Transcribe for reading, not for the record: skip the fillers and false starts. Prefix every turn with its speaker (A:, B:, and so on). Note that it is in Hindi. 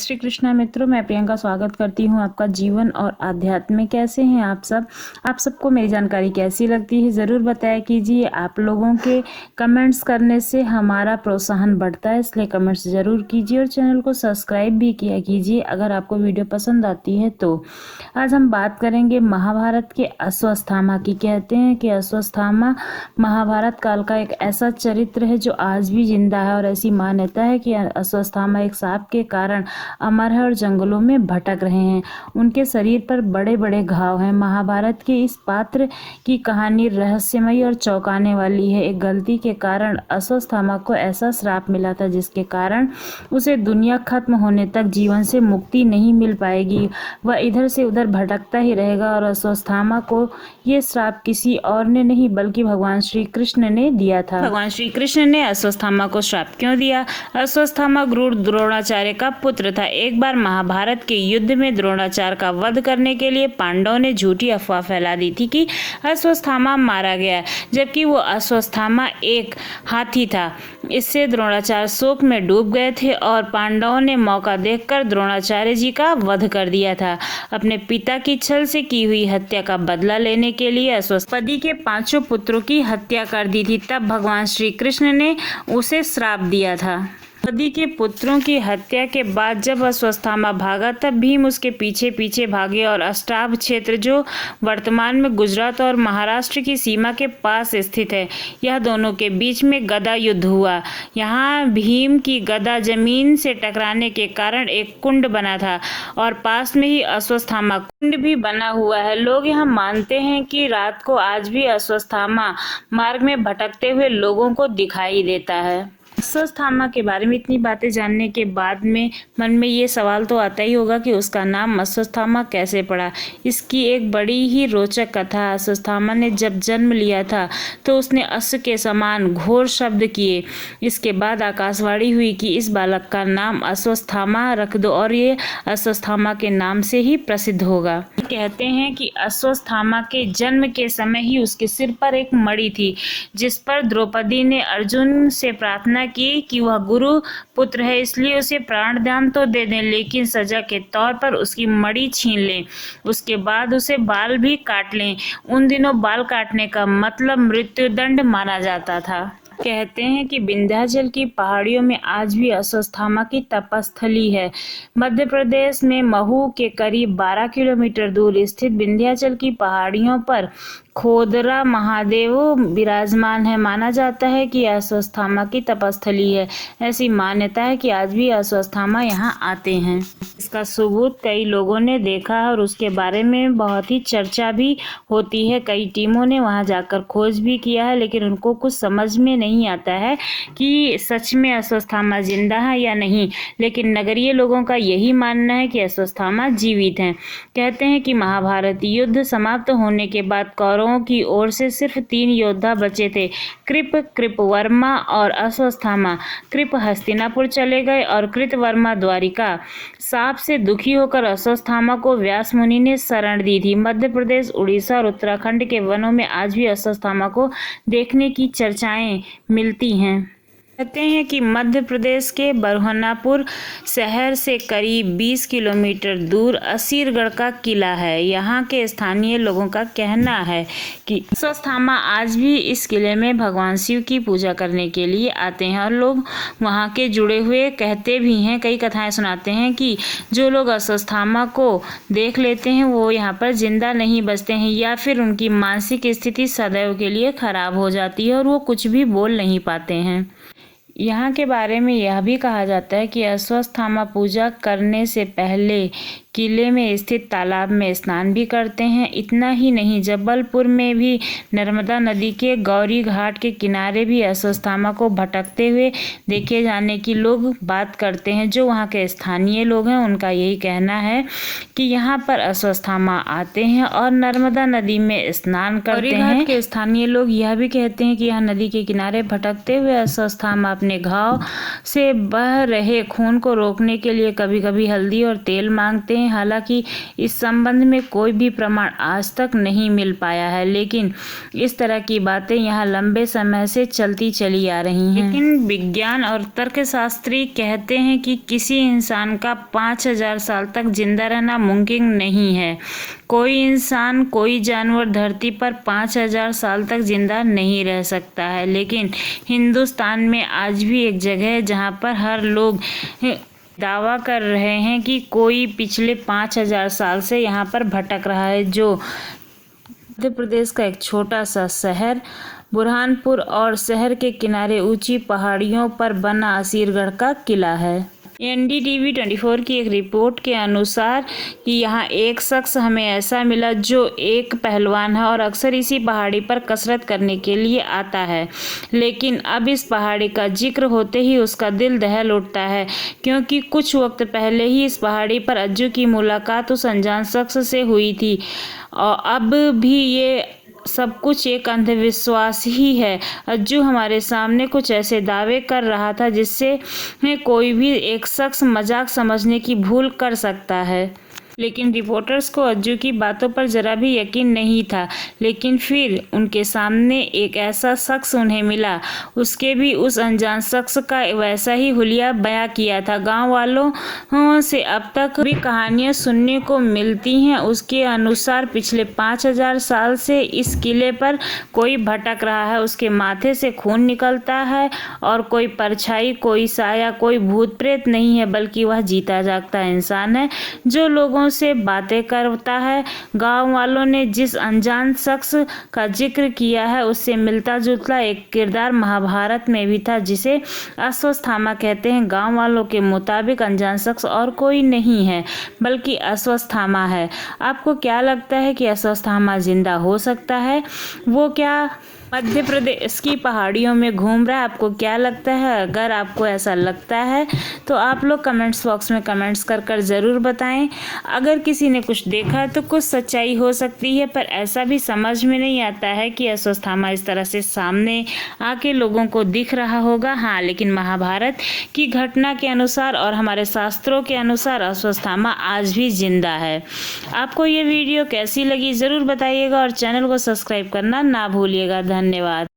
A: श्री कृष्णा मित्रों, मैं प्रियंका स्वागत करती हूँ आपका जीवन और आध्यात्म में। कैसे हैं आप सब? आप सबको मेरी जानकारी कैसी लगती है ज़रूर बताया कीजिए। आप लोगों के कमेंट्स करने से हमारा प्रोत्साहन बढ़ता है, इसलिए कमेंट्स ज़रूर कीजिए और चैनल को सब्सक्राइब भी किया कीजिए अगर आपको वीडियो पसंद आती है तो। आज हम बात करेंगे महाभारत के अश्वत्थामा की। कहते हैं कि अश्वत्थामा महाभारत काल का एक ऐसा चरित्र है जो आज भी जिंदा है और ऐसी मान्यता है कि अश्वत्थामा एक सांप के कारण अमर है और जंगलों में भटक रहे हैं। उनके शरीर पर बड़े बड़े घाव हैं। महाभारत के इस पात्र की कहानी रहस्यमयी और चौंकाने वाली है। एक गलती के कारण अश्वत्थामा को ऐसा श्राप मिला था जिसके कारण उसे दुनिया खत्म होने तक जीवन से मुक्ति नहीं मिल पाएगी। वह इधर से उधर भटकता ही रहेगा और अश्वत्थामा को ये श्राप किसी और ने नहीं बल्कि भगवान श्री कृष्ण ने दिया था। भगवान श्री कृष्ण ने अश्वत्थामा को श्राप क्यों दिया? अश्वत्थामा गुरु द्रोणाचार्य का पुत्र था। एक बार महाभारत के युद्ध में द्रोणाचार्य का वध करने के लिए पांडवों ने झूठी अफवाह फैला दी थी कि अश्वत्थामा मारा गया, जबकि वो अश्वत्थामा एक हाथी था। इससे द्रोणाचार्य शोक में डूब गए थे और पांडवों ने मौका देखकर द्रोणाचार्य जी का वध कर दिया था। अपने पिता की छल से की हुई हत्या का बदला लेने के लिए अश्वत्थामा के 5 पुत्रों की हत्या कर दी थी। तब भगवान श्री कृष्ण ने उसे श्राप दिया था। द्रौपदी के पुत्रों की हत्या के बाद जब अश्वत्थामा भागा तब भीम उसके पीछे पीछे भागे और अष्टाभ क्षेत्र, जो वर्तमान में गुजरात और महाराष्ट्र की सीमा के पास स्थित है, यह दोनों के बीच में गदा युद्ध हुआ। यहाँ भीम की गदा जमीन से टकराने के कारण एक कुंड बना था और पास में ही अश्वत्थामा कुंड भी बना हुआ है। लोग यहाँ मानते हैं कि रात को आज भी अश्वत्थामा मार्ग में भटकते हुए लोगों को दिखाई देता है। अश्वत्थामा के बारे में इतनी बातें जानने के बाद में मन में ये सवाल तो आता ही होगा कि उसका नाम अश्वत्थामा कैसे पड़ा। इसकी एक बड़ी ही रोचक कथा। अश्वत्थामा ने जब जन्म लिया था तो उसने अश्व के समान घोर शब्द किए। इसके बाद आकाशवाणी हुई कि इस बालक का नाम अश्वत्थामा रख दो और ये अश्वत्थामा के नाम से ही प्रसिद्ध होगा। कहते हैं कि अश्वत्थामा के जन्म के समय ही उसके सिर पर एक मणि थी, जिस पर द्रौपदी ने अर्जुन से प्रार्थना की कि वह गुरु पुत्र है, इसलिए उसे प्राणदान तो दे दें, लेकिन सजा के तौर पर उसकी मणि छीन लें। उसके बाद उसे बाल भी काट लें। उन दिनों बाल काटने का मतलब मृत्युदंड माना जाता था। कहते हैं कि विंध्याचल की पहाड़ियों में आज भी अश्वत्थामा की तपस्थली है। मध्य प्रदेश में महू के करीब 12 किलोमीटर दूर स्थित विंध्याचल की पहाड़ियों पर खोदरा महादेव विराजमान है। माना जाता है कि अश्वत्थामा की तपस्थली है। ऐसी मान्यता है कि आज भी अश्वत्थामा यहाँ आते हैं। इसका सबूत कई लोगों ने देखा है और उसके बारे में बहुत ही चर्चा भी होती है। कई टीमों ने वहाँ जाकर खोज भी किया है, लेकिन उनको कुछ समझ में नहीं आता है कि सच में अश्वत्थामा जिंदा है या नहीं। लेकिन नगरीय लोगों का यही मानना है कि अश्वत्थामा जीवित हैं। कहते हैं कि महाभारत युद्ध समाप्त होने के बाद कौरवों की ओर से सिर्फ 3 योद्धा बचे थे, कृपवर्मा और अश्वत्थामा। कृप हस्तिनापुर चले गए और कृतवर्मा द्वारिका। सांप से दुखी होकर अश्वत्थामा को व्यास मुनि ने शरण दी थी। मध्य प्रदेश, उड़ीसा और उत्तराखंड के वनों में आज भी अश्वत्थामा को देखने की चर्चाएं मिलती हैं। कहते हैं कि मध्य प्रदेश के बरहनापुर शहर से करीब 20 किलोमीटर दूर असीरगढ़ का किला है। यहाँ के स्थानीय लोगों का कहना है कि अश्वत्थामा आज भी इस किले में भगवान शिव की पूजा करने के लिए आते हैं और लोग वहाँ के जुड़े हुए कहते भी हैं। कई कथाएं सुनाते हैं कि जो लोग अश्वत्थामा को देख लेते हैं वो यहाँ पर जिंदा नहीं बचते हैं, या फिर उनकी मानसिक स्थिति सदैव के लिए खराब हो जाती है और वो कुछ भी बोल नहीं पाते हैं। यहाँ के बारे में यह भी कहा जाता है कि अश्वत्थामा पूजा करने से पहले किले में स्थित तालाब में स्नान भी करते हैं। इतना ही नहीं, जबलपुर में भी नर्मदा नदी के गौरी घाट के किनारे भी अश्वत्थामा को भटकते हुए देखे जाने की लोग बात करते हैं। जो वहाँ के स्थानीय लोग हैं उनका यही कहना है कि यहाँ पर अश्वत्थामा आते हैं और नर्मदा नदी में स्नान करते हैं। गौरी घाट के स्थानीय लोग यह भी कहते हैं कि यहाँ नदी के किनारे भटकते हुए अश्वत्थामा अपने घाव से बह रहे खून को रोकने के लिए कभी कभी हल्दी और तेल मांगते हैं। हैं। हालांकि इस संबंध में कोई भी प्रमाण आज तक नहीं मिल पाया है, लेकिन इस तरह की बातें यहाँ लंबे समय से चलती चली आ रही हैं। लेकिन विज्ञान और तर्कशास्त्री कहते हैं कि किसी इंसान का 5000 साल तक जिंदा रहना मुमकिन नहीं है। कोई इंसान, कोई जानवर धरती पर 5000 साल तक जिंदा नहीं रह सकता है। लेकिन हिंदुस्तान में आज भी एक जगह है जहाँ पर हर लोग दावा कर रहे हैं कि कोई पिछले 5000 साल से यहाँ पर भटक रहा है, जो मध्य प्रदेश का एक छोटा सा शहर बुरहानपुर और शहर के किनारे ऊंची पहाड़ियों पर बना असीरगढ़ का किला है। NDTV 24 की एक रिपोर्ट के अनुसार कि यहाँ एक शख्स हमें ऐसा मिला जो एक पहलवान है और अक्सर इसी पहाड़ी पर कसरत करने के लिए आता है। लेकिन अब इस पहाड़ी का जिक्र होते ही उसका दिल दहल उठता है, क्योंकि कुछ वक्त पहले ही इस पहाड़ी पर अज्जू की मुलाकात उस अनजान शख्स से हुई थी और अब भी ये सब कुछ एक अंधविश्वास ही है। अज्जू हमारे सामने कुछ ऐसे दावे कर रहा था जिससे कोई भी एक शख्स मजाक समझने की भूल कर सकता है। लेकिन रिपोर्टर्स को अज्जू की बातों पर जरा भी यकीन नहीं था। लेकिन फिर उनके सामने एक ऐसा शख्स उन्हें मिला। उसके भी उस अनजान शख्स का वैसा ही हुलिया बयां किया था। गांव वालों से अब तक भी कहानियां सुनने को मिलती हैं। उसके अनुसार पिछले 5000 साल से इस किले पर कोई भटक रहा है। उसके माथे से खून निकलता है और कोई परछाई, कोई साया, कोई भूत प्रेत नहीं है, बल्कि वह जीता जागता इंसान है जो लोगों से बातें करता है। गांव वालों ने जिस अनजान शख्स का जिक्र किया है उससे मिलता जुलता एक किरदार महाभारत में भी था, जिसे अश्वत्थामा कहते हैं। गांव वालों के मुताबिक अनजान शख्स और कोई नहीं है बल्कि अश्वत्थामा है। आपको क्या लगता है कि अश्वत्थामा जिंदा हो सकता है? वो क्या मध्य प्रदेश की पहाड़ियों में घूम रहा है? आपको क्या लगता है? अगर आपको ऐसा लगता है तो आप लोग कमेंट्स बॉक्स में कमेंट्स कर ज़रूर बताएं। अगर किसी ने कुछ देखा है तो कुछ सच्चाई हो सकती है, पर ऐसा भी समझ में नहीं आता है कि अश्वत्थामा इस तरह से सामने आके लोगों को दिख रहा होगा। हाँ, लेकिन महाभारत की घटना के अनुसार और हमारे शास्त्रों के अनुसार अश्वत्थामा आज भी जिंदा है। आपको ये वीडियो कैसी लगी ज़रूर बताइएगा और चैनल को सब्सक्राइब करना ना भूलिएगा। धन्यवाद।